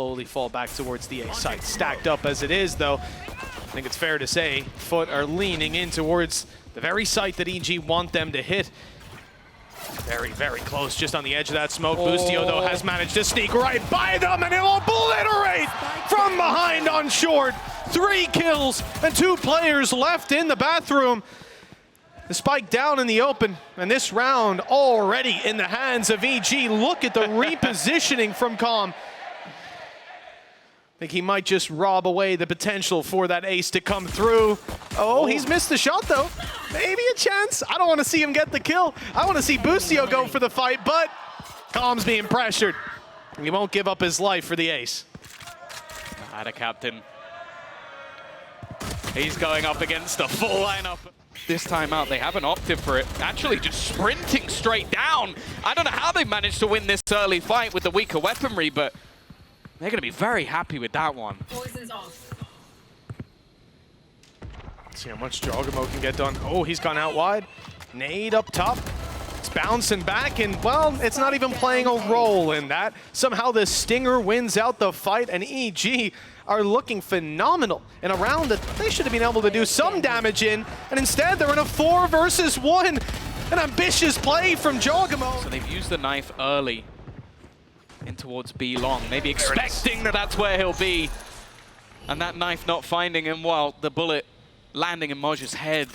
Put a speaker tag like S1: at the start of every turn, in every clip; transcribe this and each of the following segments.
S1: Slowly fall back towards the A site. Stacked up as it is, though. I think it's fair to say FUT are leaning in towards the very site that EG want them to hit. Very, very close, just on the edge of that smoke. Boostio, though, has managed to sneak right by them, and he'll obliterate from behind on short. 3 kills and 2 players left in the bathroom. The spike down in the open, and this round already in the hands of EG. Look at the repositioning from Calm. I think he might just rob away the potential for that ace to come through. Oh, he's missed the shot, though. Maybe a chance. I don't want to see him get the kill. I want to see Boostio go for the fight, but Calm's being pressured. He won't give up his life for the ace.
S2: AtaKaptan. He's going up against a full lineup. This time out, they haven't opted for it. Actually, just sprinting straight down. I don't know how they managed to win this early fight with the weaker weaponry, but they're going to be very happy with that one.
S3: Poison's off.
S1: See how much jawgemo can get done. Oh, he's gone out wide. Nade up top. It's bouncing back, and, well, it's not even playing a role in that. Somehow the Stinger wins out the fight, and EG are looking phenomenal in a round that they should have been able to do some damage in, and instead they're in a 4 versus 1. An ambitious play from jawgemo.
S2: So they've used the knife early in towards B long, maybe expecting that that's where he'll be. And that knife not finding him, while the bullet landing in MOJJ's head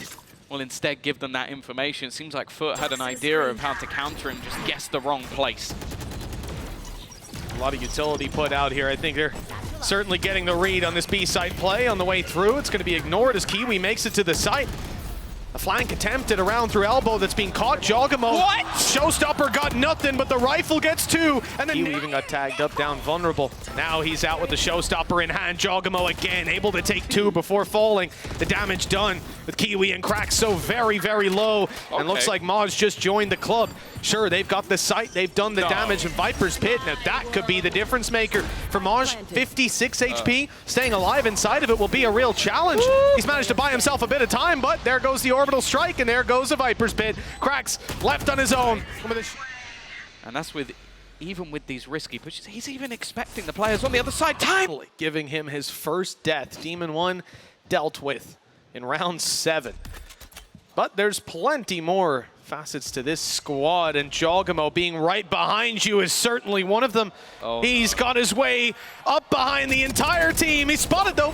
S2: will instead give them that information. It seems like FUT had an idea of how to counter him, just guessed the wrong place.
S1: A lot of utility put out here. I think they're certainly getting the read on this B site play on the way through. It's going to be ignored as Kiwi makes it to the site. A flank attempted around through elbow that's being caught. jawgemo.
S2: What?
S1: Showstopper got nothing, but the rifle gets 2. And then Kiwi even got tagged up down vulnerable. Now he's out with the showstopper in hand. jawgemo again, able to take 2 before falling. The damage done with Kiwi and qRaxs so very, very low. Okay. And looks like MOJJ just joined the club. Sure, they've got the site, they've done the damage in Viper's Pit. Now that could be the difference maker for MOJJ. 56 HP, staying alive inside of it will be a real challenge. He's managed to buy himself a bit of time, but there goes the orbital strike, and there goes the Viper's Pit. qRaxs left on his own.
S2: And that's with, even with these risky pushes, he's even expecting the players on the other side timely.
S1: Giving him his first death. Demon 1 dealt with in round 7. But there's plenty more facets to this squad, and jawgemo being right behind you is certainly one of them. He's got his way up behind the entire team. He's spotted, though.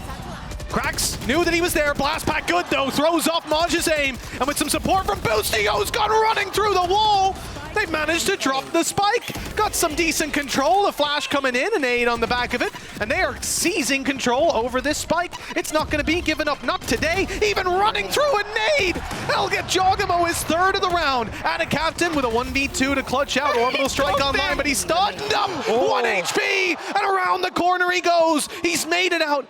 S1: qRaxs knew that he was there. Blast pack good, though. Throws off MOJJ's aim, and with some support from Boostio, who's gone running through the wall. They managed to drop the spike. Got some decent control. A flash coming in, an aid on the back of it, and they are seizing control over this spike. It's not going to be given up, not today. Even running through a nade. They'll get jawgemo his 3rd of the round. AtaKaptan with a 1v2 to clutch out. Orbital strike online, but he's stunned up. 1 HP, and around the corner he goes. He's made it out.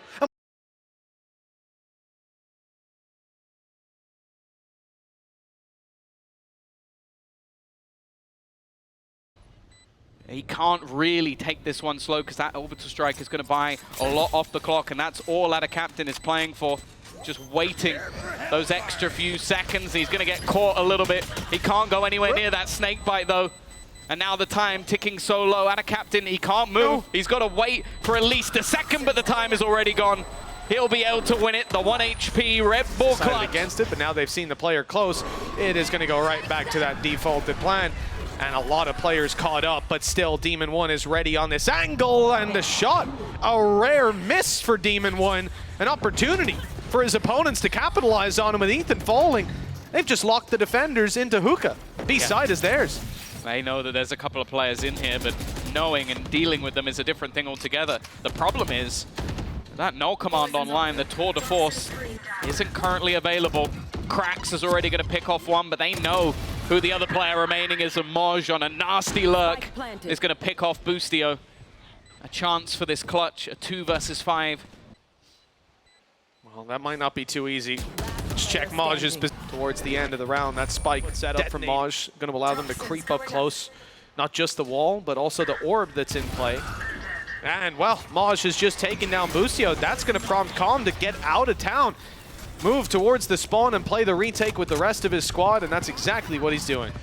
S2: He can't really take this one slow because that orbital strike is going to buy a lot off the clock, and that's all AtaKaptan is playing for. Just waiting those extra few seconds. He's going to get caught a little bit. He can't go anywhere near that snake bite, though. And now the time ticking so low. AtaKaptan, he can't move. He's got to wait for at least a second, but the time is already gone. He'll be able to win it. The 1 HP Red Bull clutch
S1: against it, but now they've seen the player close. It is going to go right back to that defaulted plan. And a lot of players caught up, but still Demon 1 is ready on this angle, and the shot, a rare miss for Demon 1. An opportunity for his opponents to capitalize on him with Ethan falling. They've just locked the defenders into hookah. B-side is theirs.
S2: They know that there's a couple of players in here, but knowing and dealing with them is a different thing altogether. The problem is that null command online, the tour de force, isn't currently available. qRaxs is already going to pick off one, but they know who the other player remaining is, and MOJJ on a nasty lurk is going to pick off Boostio. A chance for this clutch, a 2 versus 5.
S1: Well, that might not be too easy. Just check MOJJ's towards the end of the round. That spike set up from MOJJ, going to allow them to creep up close. Not just the wall, but also the orb that's in play. And, well, MOJJ has just taken down Boostio. That's going to prompt Calm to get out of town. Move towards the spawn and play the retake with the rest of his squad, and that's exactly what he's doing.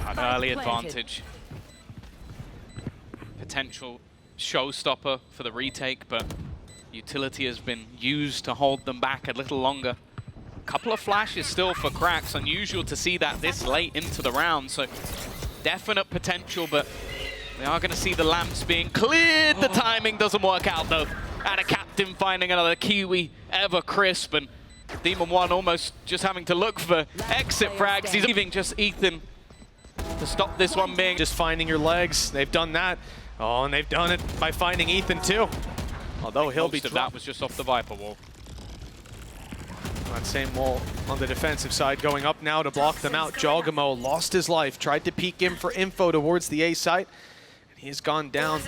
S2: An early advantage potential showstopper for the retake, but utility has been used to hold them back a little longer. Couple of flashes still for qRaxs. Unusual to see that this late into the round, so definite potential, but we are going to see the lamps being cleared. The timing doesn't work out, though. AtaKaptan finding another Kiwi, ever crisp, and Demon 1 almost just having to look for exit frags. He's leaving just Ethan to stop this one being...
S1: Just finding your legs. They've done that. Oh, and they've done it by finding Ethan, too. Although he'll be...
S2: Most of that was just off the Viper wall.
S1: That same wall on the defensive side going up now to block them out. jawgemo lost his life, tried to peek in for info towards the A site. And he's gone down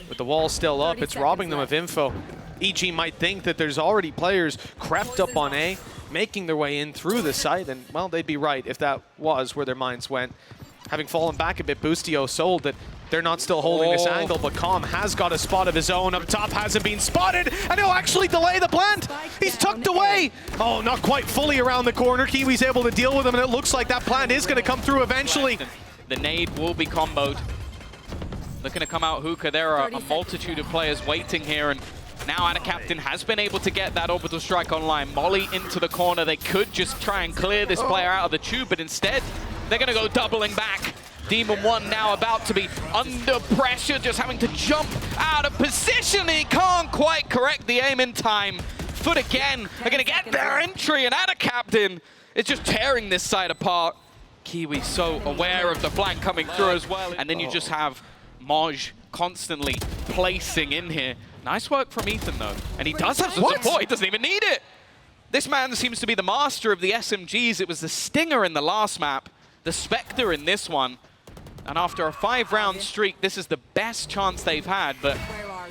S1: with the wall still up. It's robbing them of info. EG might think that there's already players crept up on A, making their way in through the site. And, well, they'd be right if that was where their minds went. Having fallen back a bit, Boostio sold that they're not still holding this angle, but Calm has got a spot of his own. Up top hasn't been spotted, and he'll actually delay the plant. He's tucked away. Oh, not quite fully around the corner. Kiwi's able to deal with him, and it looks like that plant is going to come through eventually.
S2: The nade will be comboed. Looking to come out hookah. There are a multitude of players waiting here, and now AtaKaptan has been able to get that orbital strike online. Molly into the corner. They could just try and clear this player out of the tube, but instead, they're going to go doubling back. Demon 1 now about to be under pressure, just having to jump out of position. He can't quite correct the aim in time. FUT again are going to get their entry, and AtaKaptan is just tearing this side apart. Kiwi so aware of the flank coming through as well. And then you just have MOJJ constantly placing in here. Nice work from Ethan, though. And he does have some support. He doesn't even need it. This man seems to be the master of the SMGs. It was the Stinger in the last map, the Spectre in this one. And after a 5-round streak, this is the best chance they've had. But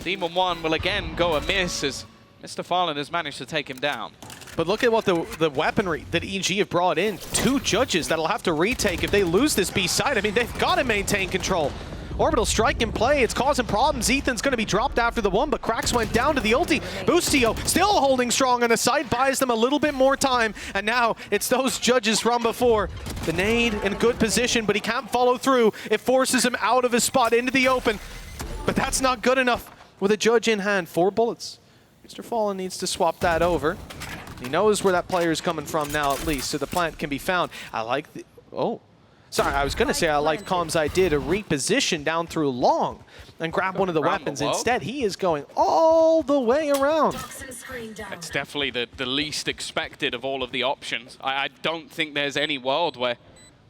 S2: Demon 1 will again go amiss as MrFaliN has managed to take him down.
S1: But look at what the weaponry that EG have brought in. 2 judges that'll have to retake if they lose this B side. I mean, they've got to maintain control. Orbital strike in play, it's causing problems. Ethan's going to be dropped after the one, but qRaxs went down to the ulti. Boostio still holding strong on the side, buys them a little bit more time, and now it's those judges from before. The nade in good position, but he can't follow through. It forces him out of his spot into the open, but that's not good enough with a judge in hand. 4 bullets. MrFaliN needs to swap that over. He knows where that player is coming from now at least, so the plant can be found. I like the... Oh. Sorry, I was going to say I like Calm's idea to reposition down through long and grab one of the weapons. Instead, he is going all the way around.
S2: It's definitely the least expected of all of the options. I don't think there's any world where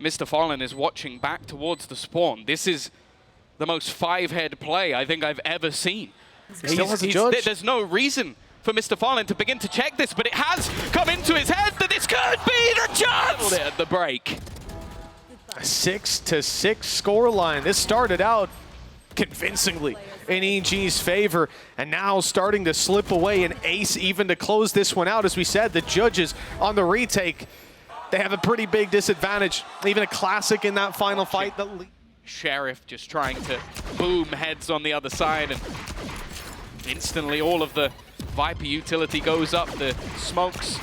S2: MrFaliN is watching back towards the spawn. This is the most 5-head play I think I've ever seen. There's no reason for MrFaliN to begin to check this, but it has come into his head that this could be the chance at the break.
S1: A 6-6 scoreline. This started out convincingly in EG's favor, and now starting to slip away an ace even to close this one out. As we said, the judges on the retake, they have a pretty big disadvantage. Even a classic in that final fight.
S2: Sheriff just trying to boom heads on the other side, and instantly all of the Viper utility goes up. The smokes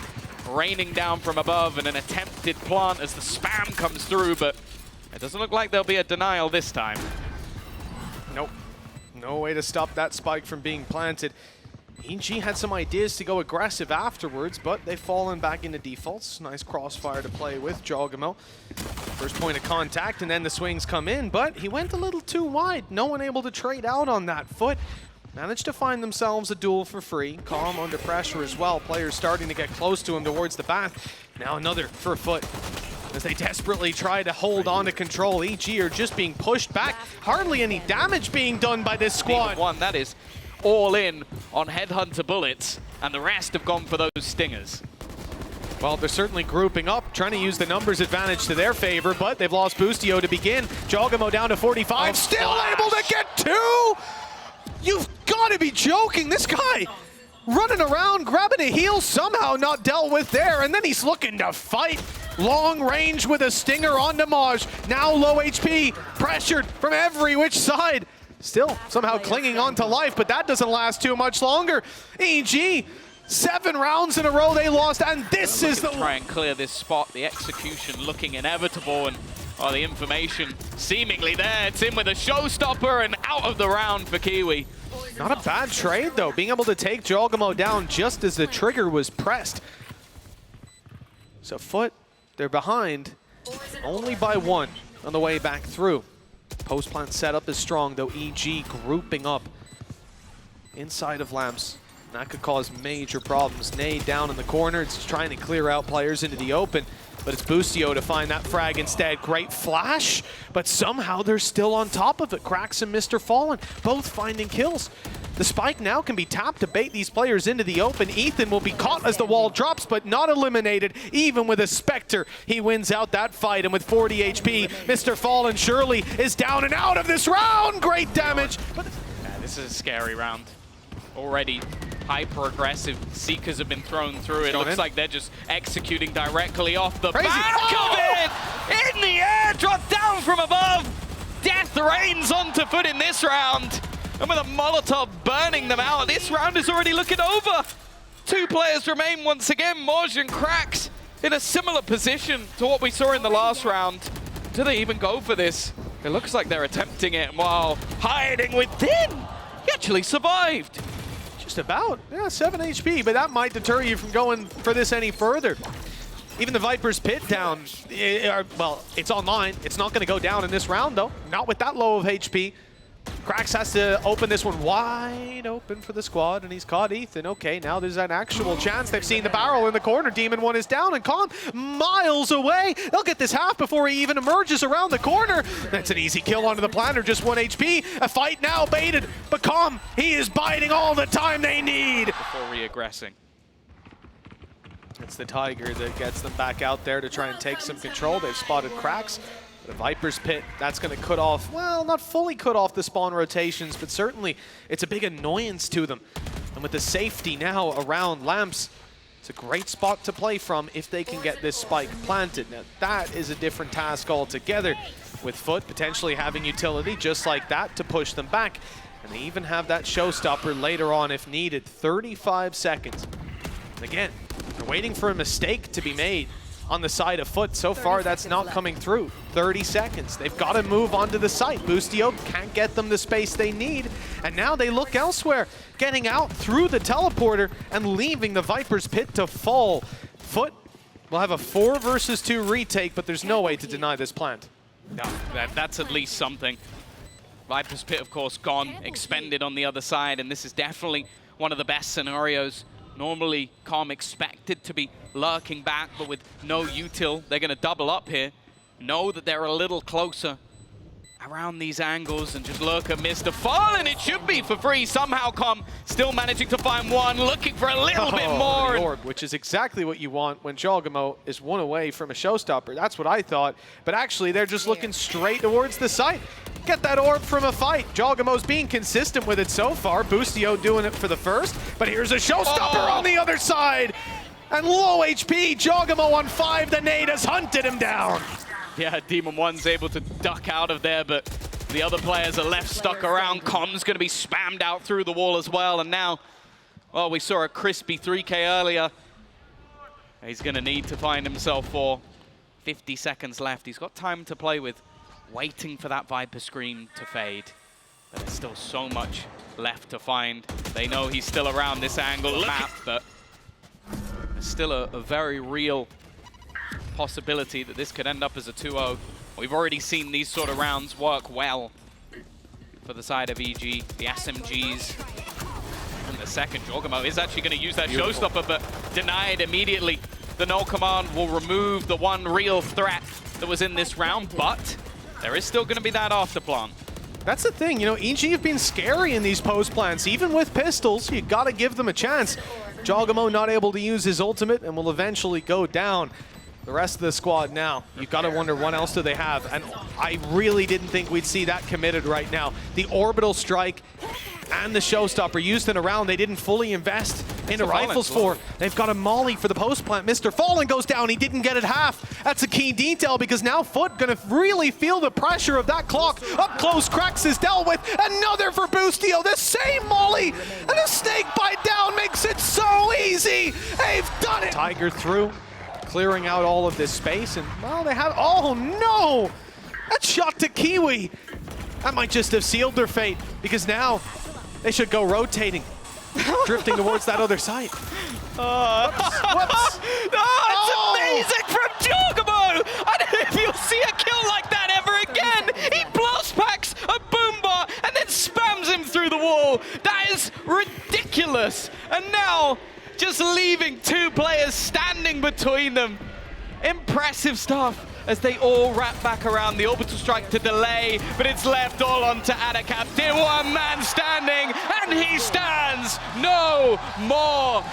S2: raining down from above, and an attempted plant as the spam comes through, but it doesn't look like there'll be a denial this time.
S1: Nope. No way to stop that spike from being planted. EG had some ideas to go aggressive afterwards, but they've fallen back into defaults. Nice crossfire to play with jawgemo. First point of contact, and then the swings come in, but he went a little too wide. No one able to trade out on that FUT. Managed to find themselves a duel for free. Calm under pressure as well. Players starting to get close to him towards the bath. Now another for FUT. As they desperately try to hold on to control. EG are just being pushed back. Hardly any damage being done by this squad.
S2: One that is all in on Headhunter bullets, and the rest have gone for those stingers.
S1: Well, they're certainly grouping up, trying to use the numbers advantage to their favor, but they've lost Boostio to begin. jawgemo down to 45. Still able to get 2! You've got to be joking. This guy running around, grabbing a heal, somehow not dealt with there, and then he's looking to fight. Long range with a stinger onto MOJJ. Now low HP, pressured from every which side. Still somehow clinging on to life, but that doesn't last too much longer. EG, 7 rounds in a row they lost, and this is the...
S2: Try and clear this spot. The execution looking inevitable, and Oh, the information seemingly there. It's in with a showstopper and out of the round for Kiwi.
S1: Not a bad trade, though, being able to take jawgemo down just as the trigger was pressed. So FUT, they're behind only by 1 on the way back through. Post plant setup is strong, though. EG grouping up inside of Lamps. That could cause major problems. Nade down in the corner. It's just trying to clear out players into the open. But it's Boostio to find that frag instead. Great flash, but somehow they're still on top of it. qRaxs and MrFaliN both finding kills. The spike now can be tapped to bait these players into the open. Ethan will be caught as the wall drops, but not eliminated. Even with a Spectre, he wins out that fight. And with 40 HP, MrFaliN surely is down and out of this round. Great damage. But
S2: yeah, this is a scary round. Already hyper-aggressive. Seekers have been thrown through. It looks like they're just executing directly off the back of it! In the air, dropped down from above! Death rains onto FUT in this round! And with a Molotov burning them out, this round is already looking over! 2 players remain once again, MOJJ and qRaxs, in a similar position to what we saw in the last round. Do they even go for this? It looks like they're attempting it while hiding within! He actually survived!
S1: just about, yeah, 7 HP, but that might deter you from going for this any further. Even the Viper's pit down, well, it's online. It's not going to go down in this round, though. Not with that low of HP. qRaxs has to open this one wide open for the squad, and he's caught Ethan. Okay, now there's an actual chance. They've seen the barrel in the corner. Demon 1 is down, and Calm miles away. They'll get this half before he even emerges around the corner. That's an easy kill onto the planter, just 1 HP. A fight now baited, but Calm, he is biding all the time they need.
S2: Before re-aggressing.
S1: It's the Tiger that gets them back out there to try and take some control. They've spotted qRaxs. The Viper's pit, that's going to cut off, well, not fully cut off the spawn rotations, but certainly it's a big annoyance to them. And with the safety now around Lamps, it's a great spot to play from if they can get this spike planted. Now, that is a different task altogether, with FUT potentially having utility just like that to push them back. And they even have that showstopper later on if needed. 35 seconds. And again, they're waiting for a mistake to be made on the side of FUT. So far, that's not coming through. 30 seconds. They've got to move onto the site. Boostio can't get them the space they need. And now they look elsewhere, getting out through the teleporter and leaving the Viper's pit to fall. FUT will have a 4 versus 2 retake, but there's no way to deny this plant.
S2: No, that's at least something. Viper's pit, of course, gone, expended on the other side, and this is definitely one of the best scenarios. Normally, Calm expected to be lurking back, but with no util, they're going to double up here. Know that they're a little closer around these angles and just lurk at MrFaliN. It should be for free. Somehow Calm still managing to find one, looking for a little bit more.
S1: The orb, which is exactly what you want when jawgemo is 1 away from a showstopper. That's what I thought. But actually, they're just looking straight towards the site. Get that orb from a fight. jawgemo's being consistent with it so far. Boostio doing it for the first, but here's a showstopper on the other side. And low HP, jawgemo on 5. The nade has hunted him down.
S2: Yeah, Demon 1's able to duck out of there, but the other players are left stuck around. Calm's going to be spammed out through the wall as well. And now, well, we saw a crispy 3K earlier. He's going to need to find himself 50 seconds left. He's got time to play with, waiting for that Viper screen to fade. But there's still so much left to find. They know he's still around this angle map, but there's still a very real possibility that this could end up as a 2-0. We've already seen these sort of rounds work well for the side of EG, the SMGs. And the second, jawgemo is actually going to use that showstopper, but denied immediately. The no command will remove the one real threat that was in this round, but there is still going to be that after plant.
S1: That's the thing, you know, EG have been scary in these post plants. Even with pistols, you got to give them a chance. jawgemo not able to use his ultimate and will eventually go down. The rest of the squad now, you've got to wonder what else do they have. And I really didn't think we'd see that committed right now. The orbital strike and the showstopper used in a round they didn't fully invest into rifles for. They've got a molly for the post plant. MrFaliN goes down. He didn't get it half. That's a key detail because now FUT going to really feel the pressure of that clock. Up close, qRaxs is dealt with. Another for Boostio. The same molly. And a snake bite down makes it so easy. They've done it. Tiger through, clearing out all of this space. And, well, they have, oh no! That shot to Kiwi. That might just have sealed their fate, because now they should go rotating, drifting towards that other side.
S2: Whoops. Oh, it's amazing from jawgemo! I don't know if you'll see a kill like that ever again. He blast packs a boombar and then spams him through the wall. That is ridiculous. And now, just leaving two players standing between them. Impressive stuff as they all wrap back around. The orbital strike to delay, but it's left all onto AtaKaptan. One man standing, and he stands no more.